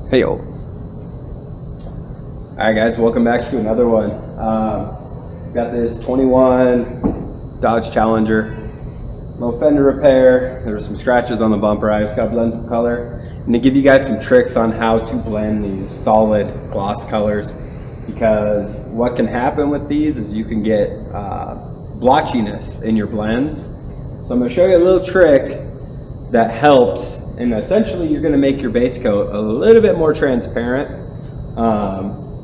Hey yo. Alright guys, welcome back to another one. Got this 21 Dodge Challenger. Low fender repair. There were some scratches on the bumper. I just got to blend some color. I'm going to give you guys some tricks on how to blend these solid gloss colors, because what can happen with these is you can get blotchiness in your blends. So I'm going to show you a little trick that helps, and essentially you're going to make your base coat a little bit more transparent.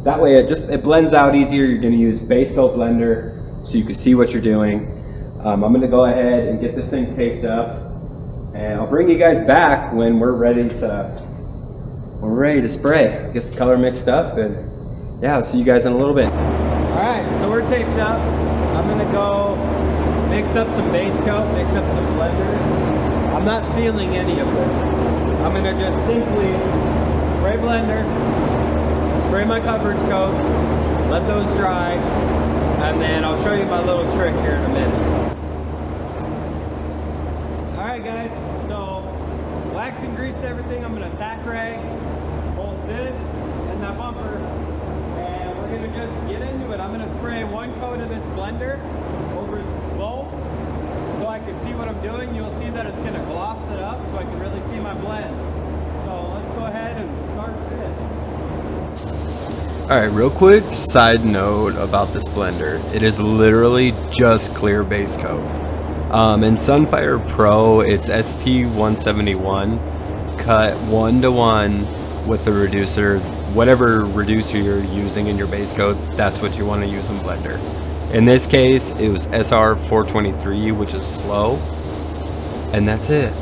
That way it blends out easier. You're going to use base coat blender so you can see what you're doing. I'm going to go ahead and get this thing taped up, and I'll bring you guys back when we're ready to spray. Get the color mixed up, and yeah, I'll see you guys in a little bit. All right, so we're taped up. I'm going to go mix up some base coat, mix up some blender. I'm not sealing any of this. I'm going to just simply spray blender, spray my coverage coats, let those dry, and then I'll show you my little trick here in a minute. Alright guys, so waxed and greased everything. I'm going to tack rag both this and that bumper, and we're going to just get into it. I'm going to spray one coat of this blender over both so I can see what I'm doing. You'll see that it's going to gloss it up so I can really see my blends. So let's go ahead and start this. Alright, real quick side note about this blender. It is literally just clear base coat. In Sunfire Pro, it's ST171, cut 1:1 with the reducer. Whatever reducer you're using in your base coat, that's what you want to use in blender. In this case, it was SR423, which is slow, and that's it.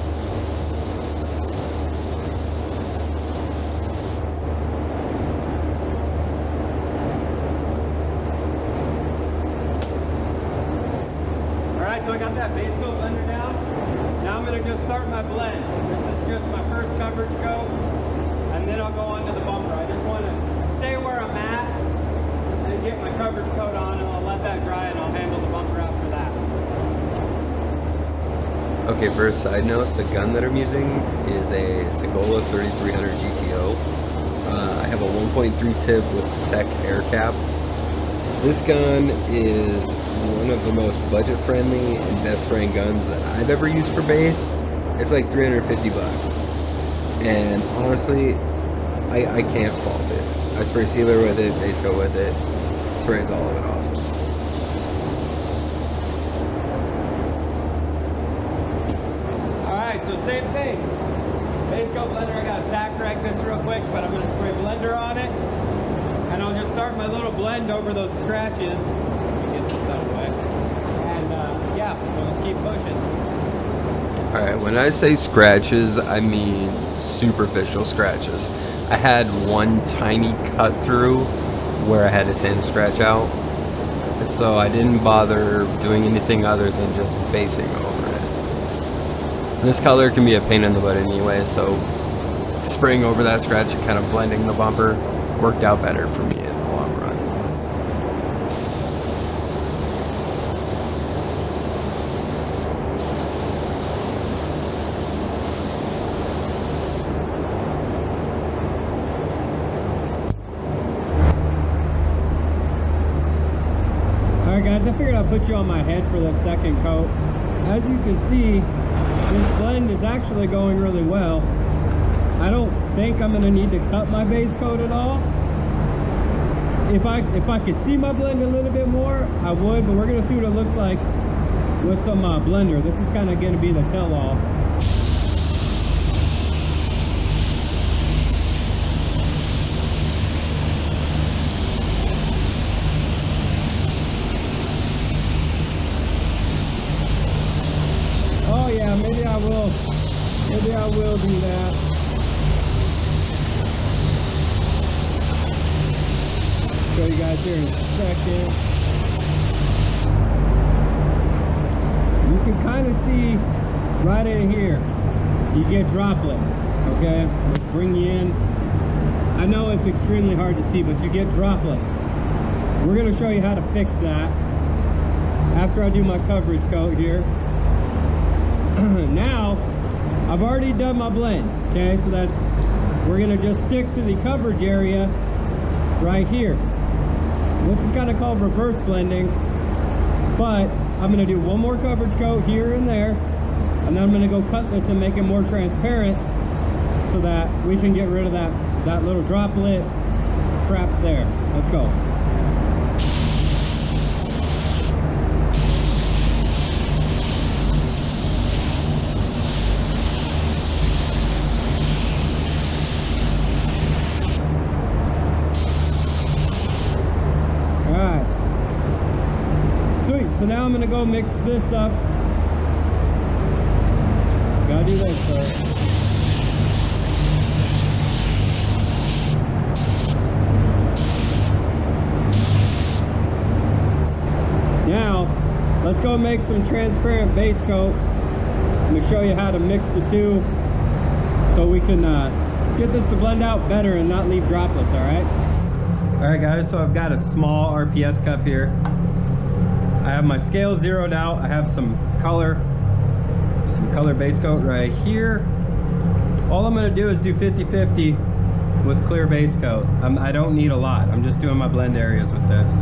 Alright, so I got that base coat blender down. Now I'm going to just start my blend. This is just my first coverage coat, and then I'll go on to the bumper. I just want to stay where I'm at and get my coverage coat on, and I'll let that dry, and I'll handle the bumper after that. Okay, for a side note, the gun that I'm using is a Segola 3300 GTO. I have a 1.3 tip with Tech air cap. This gun is one of the most budget friendly and best spraying guns that I've ever used for base. It's like 350 bucks. And honestly, I can't fault it. I spray sealer with it, base coat with it. Sprays all of it awesome. Alright, so same thing. Base coat blender, I gotta tack rag this real quick, but I'm gonna spray blender on it. And I'll just start my little blend over those scratches. Get this out of the way. And yeah, we'll just keep pushing. Alright, when I say scratches, I mean superficial scratches. I had one tiny cut through where I had to sand scratch out, so I didn't bother doing anything other than just basing over it. This color can be a pain in the butt anyway, so spraying over that scratch and kind of blending the bumper worked out better for me in the long run. Alright guys, I figured I'd put you on my head for the second coat. As you can see, this blend is actually going really well. I don't think I'm going to need to cut my base coat at all. If I could see my blend a little bit more, I would, but we're going to see what it looks like with some blender. This is kind of going to be the tell-all. Oh yeah, maybe I will do that. Show you guys here in a second. You can kind of see right in here, you get droplets, okay? Let's bring you in. I know it's extremely hard to see, but you get droplets. We're gonna show you how to fix that after I do my coverage coat here. Now, I've already done my blend, okay? So we're gonna just stick to the coverage area right here. This is kind of called reverse blending, but I'm gonna do one more coverage coat here and there, and then I'm gonna go cut this and make it more transparent so that we can get rid of that little droplet crap there. Let's go. Alright. Sweet, so now I'm gonna go mix this up. Gotta do this first. Now, let's go make some transparent base coat. I'm gonna show you how to mix the two so we can get this to blend out better and not leave droplets, all right? All right, guys, so I've got a small RPS cup here. I have my scale zeroed out. I have some color base coat right here. All I'm gonna do is do 50-50 with clear base coat. I don't need a lot. I'm just doing my blend areas with this.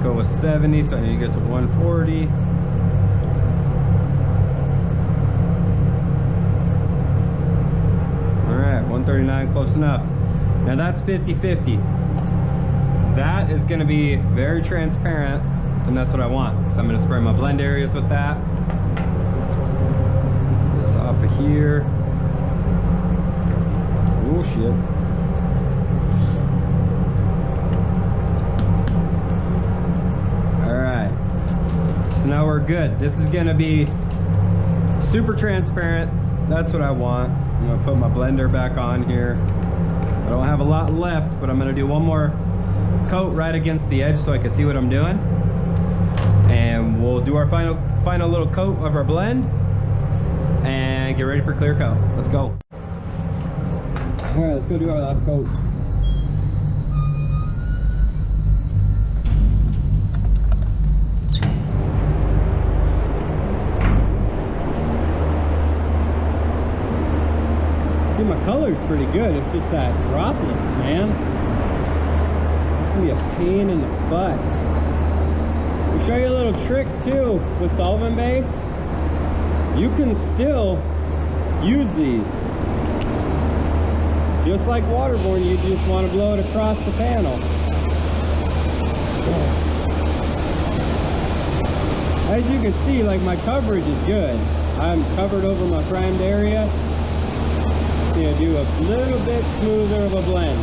Go with 70, so I need to get to 140. All right, 139, close enough. Now that's 50-50. That is going to be very transparent, and that's what I want. So I'm going to spray my blend areas with that. This off of here. Oh shit. Now we're good. This is gonna be super transparent. That's what I want. I'm gonna put my blender back on here. I don't have a lot left, but I'm gonna do one more coat right against the edge so I can see what I'm doing. And we'll do our final little coat of our blend and get ready for clear coat. Let's go. All right, let's go do our last coat. See, my color's pretty good. It's just that droplets, man. It's gonna be a pain in the butt. I'll show you a little trick too with solvent base. You can still use these. Just like waterborne, you just want to blow it across the panel. As you can see, like, my coverage is good. I'm covered over my primed area. Yeah, do a little bit smoother of a blend.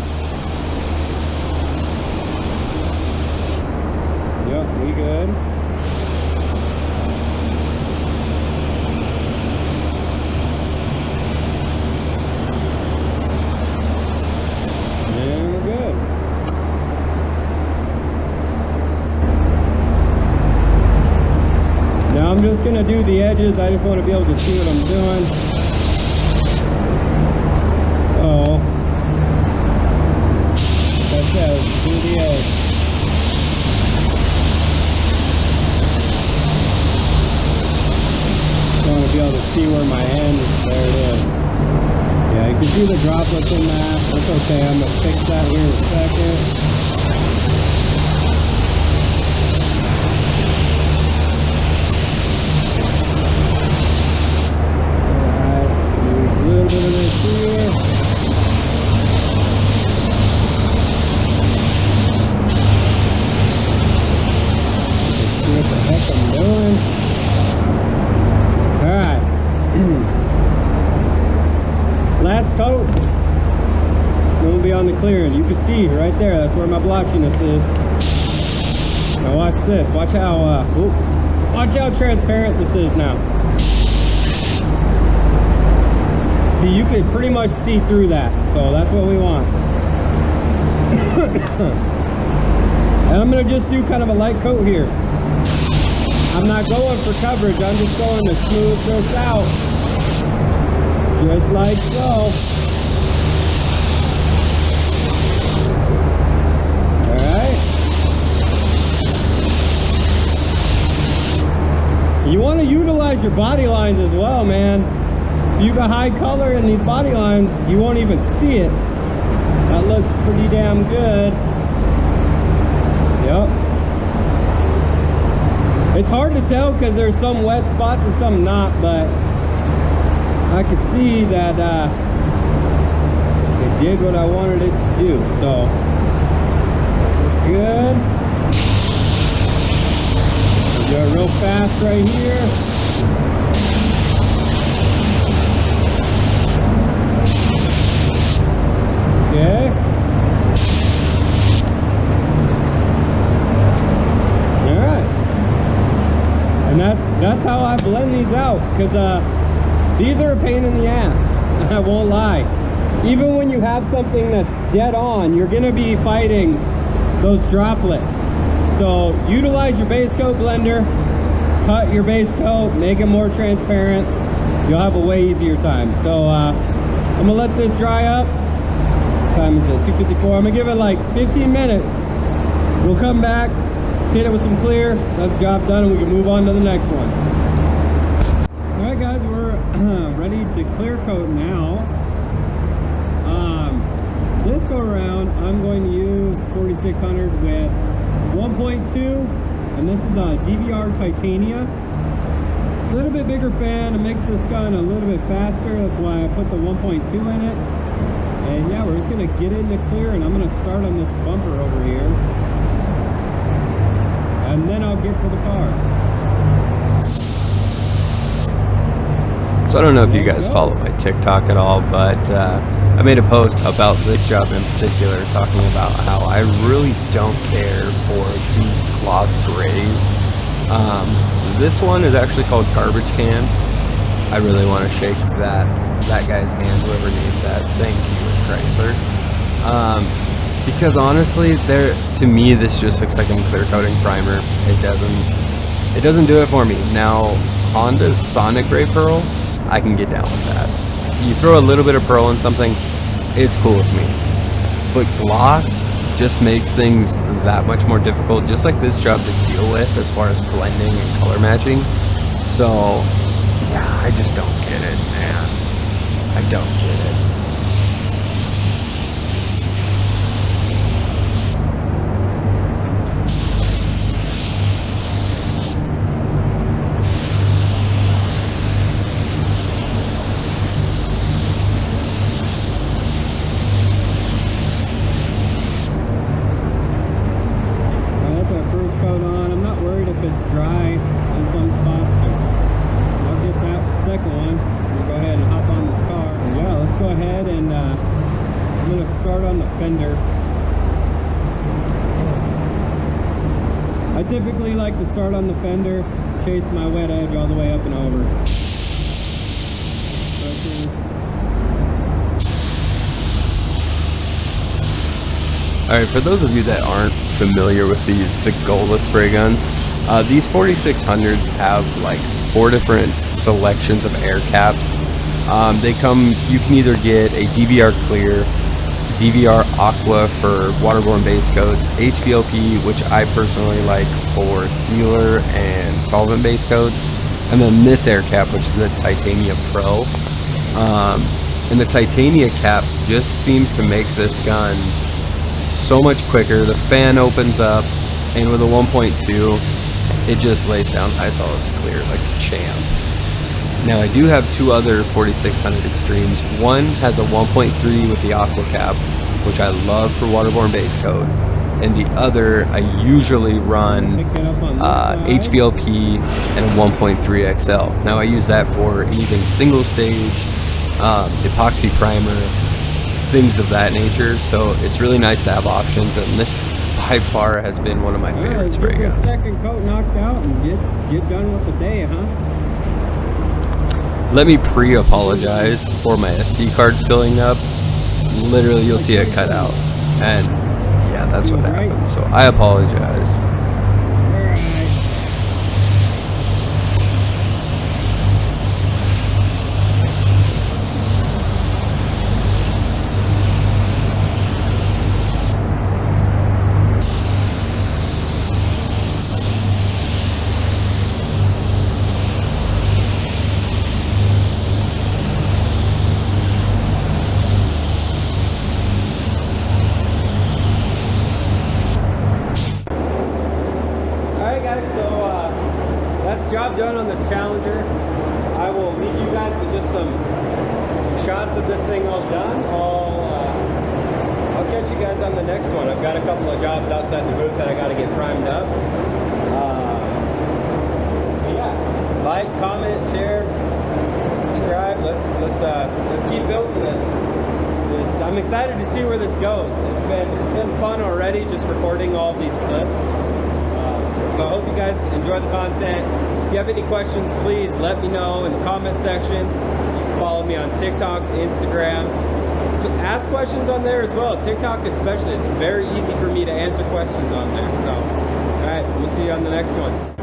Yep, we good. And we're good. Now I'm just gonna do the edges. I just want to be able to see what I'm doing. So, that says, do the edge. I want to be able to see where my end is. There it is. Yeah, you can see the droplets in that. That's okay. I'm going to fix that here in a second. Alright, do a little bit of this here. What the heck I'm doing. Alright. Last coat. Then we'll be on the clearing. You can see right there, that's where my blotchiness is. Now watch this. Watch how transparent this is now. See, you can pretty much see through that. So that's what we want. And I'm gonna just do kind of a light coat here. I'm not going for coverage, I'm just going to smooth this out. Just like so. Alright. You want to utilize your body lines as well, man. If you got high color in these body lines, you won't even see it. That looks pretty damn good. Yep. It's hard to tell because there's some wet spots and some not, but I can see that it did what I wanted it to do. So good. We'll do it real fast right here. Okay. All right. And that's how I blend these out, because these are a pain in the ass. I won't lie. Even when you have something that's dead on, you're gonna be fighting those droplets. So utilize your base coat blender, cut your base coat, make it more transparent. You'll have a way easier time. So I'm gonna let this dry up. What time is it? 2:54. I'm gonna give it like 15 minutes. We'll come back, hit it with some clear. That's the job done, and we can move on to the next one. All right, guys, we're ready to clear coat now. This go around, I'm going to use 4600 with 1.2, and this is a DVR Titania. A little bit bigger fan, it makes this gun a little bit faster. That's why I put the 1.2 in it. And yeah, we're just gonna get into clear, and I'm gonna start on this bumper over here, and then I'll get to the car. So I don't know if you guys follow my TikTok at all, but I made a post about this job in particular, talking about how I really don't care for these gloss grays. This one is actually called Garbage Can. I really want to shake that guy's hand, whoever named that. Thank you, Chrysler. Because honestly, to me, this just looks like a clear coating primer. It doesn't do it for me. Now, Honda's Sonic Gray Pearl, I can get down with that. You throw a little bit of pearl in something, it's cool with me. But gloss just makes things that much more difficult, just like this job to deal with as far as blending and color matching. So yeah, I just don't get it, man. I don't get it. I typically like to start on the fender, chase my wet edge all the way up and over. Alright, for those of you that aren't familiar with these Segola spray guns, these 4600s have like 4 different selections of air caps. You can either get a DVR clear, DVR Aqua for waterborne base coats, HVLP, which I personally like for sealer and solvent base coats, and then this air cap, which is the Titania Pro. And the Titania cap just seems to make this gun so much quicker. The fan opens up, and with a 1.2, it just lays down high solids clear like a champ. Now I do have 2 other 4600 Extremes. One has a 1.3 with the Aqua cap, which I love for waterborne base coat, and the other I usually run HVLP and a 1.3 XL. Now I use that for anything single stage, epoxy primer, things of that nature. So it's really nice to have options, and this by far has been one of my favorite spray guns. Second coat knocked out and get done with the day, huh? Let me pre-apologize for my SD card filling up. Literally, you'll see it cut out, and yeah, that's what happened. So I apologize. shots of this thing all done, I'll catch you guys on the next one. I've got a couple of jobs outside the booth that I got to get primed up. But yeah, like, comment, share, subscribe. Let's keep building this. I'm excited to see where this goes. It's been fun already just recording all of these clips. So I hope you guys enjoy the content. If you have any questions, please let me know in the comment section. You can follow me on TikTok, Instagram. Ask questions on there as well. TikTok especially, it's very easy for me to answer questions on there. So, all right, we'll see you on the next one.